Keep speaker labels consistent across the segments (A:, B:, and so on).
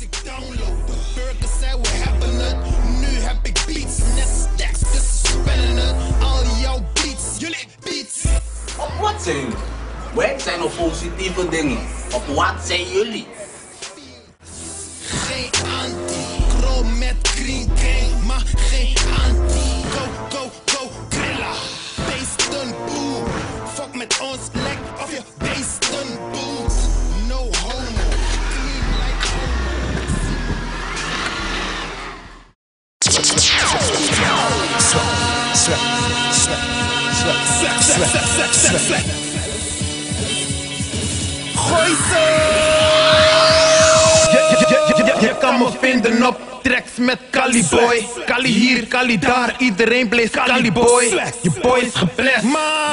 A: als ik download. Burgers zei we hebben het, nu heb ik beats. Net stacks, dus ze spannen het. Al jouw beats, jullie beats.
B: Op wat zijn jullie? Wij zijn op positieve dingen. Op wat zijn jullie?
A: Geen anti, chrome met green gang, maar geen anti. Go, go, go, grilla. Beesten boe. Fuck met ons, lek of je beesten boe. No homo, clean like homo. Gooi ze! Je kan me vinden op tracks met Cali Boy. Cali hier, Cali daar, iedereen bleef Cali Boy. Je boy is geblest,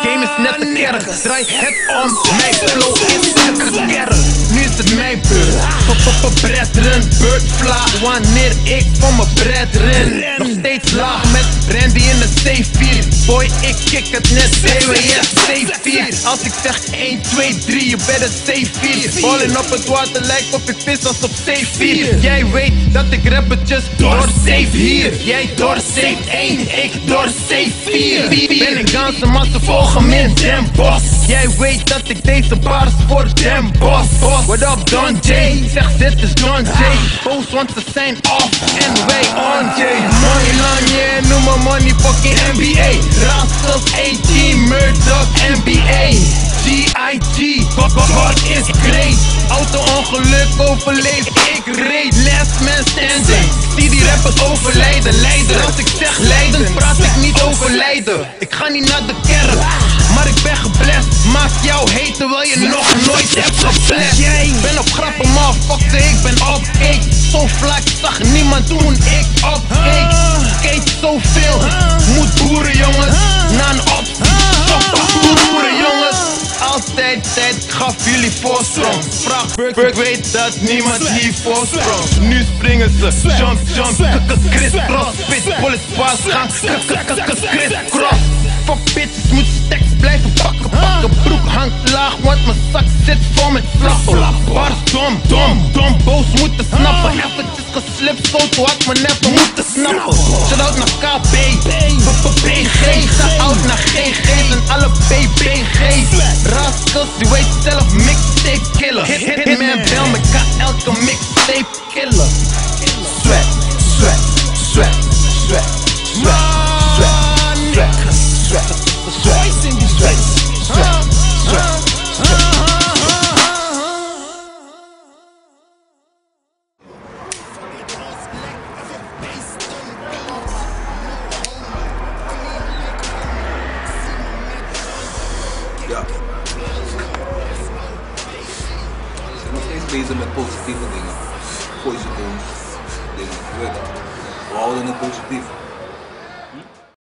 A: game is net een kerk. Draai het om, mijn flow is net een kerk. Nu is het mijn beurt, op brethren, birdvla. Wanneer ik voor mijn brethren. Nog steeds laag met Randy in de C4. Boy, ik kick het net CWS C4. Als ik zeg 1, 2, 3, je bent een C4. Ballen op het water lijkt op ik vis als op C4. Jij weet dat ik rappetjes door safe hier. Jij door safe 1, ik door safe 4. Ben ik aan ze, maar ze volgen me in Den Bosch. Jij weet dat ik deze bars voor Den Bosch. What up Don J? Zeg dit is Don J. Boos want ze zijn off en wij on J. Money long yeah, noem me money fucking NBA. Rascals 18, Murdoch NBA. G.I.G. God is great. Auto-ongeluk overleefd, ik reed. Last man standing. Zie die rappers overlijden, lijden. Als ik zeg lijden, praat ik niet over lijden. Ik ga niet naar de kerk, maar ik ben geblest. Maak jou heet terwijl je nog nooit hebt geblest. Ik ben op grappen, maar fuck ik ben op cake. Zo vlak zag niemand toen ik opkeek. Skate zoveel, moet boeren jongens. Na een boeren jongens. Altijd tijd, ik gaf jullie voorsprong. Vraag Burk weet dat niemand hier voorsprong. Nu springen ze, jump, criss cross. Pitbull is pas gaan, criss cross. Fuck bitches, moet stacks blijven pakken. Broek hangt laag, want mijn zak zit vol met flappen. Bars dom, boos moeten snappen. Eventjes geslipt, zo had me never moeten snappen. Shout-out naar KB, BG, shout-out naar GG's en alle BBG's. Rascals, je weet zelf, mixtape killer. Hitman bel me, kan elke mixtape killer. Sweat, sweat, sweat, sweat, sweat, sweat, sweat, sweat, in die sweat, sweat, sweat.
B: Ja. We zijn nog steeds bezig met positieve dingen. Voice dingen. Je weet dat. We houden het positief.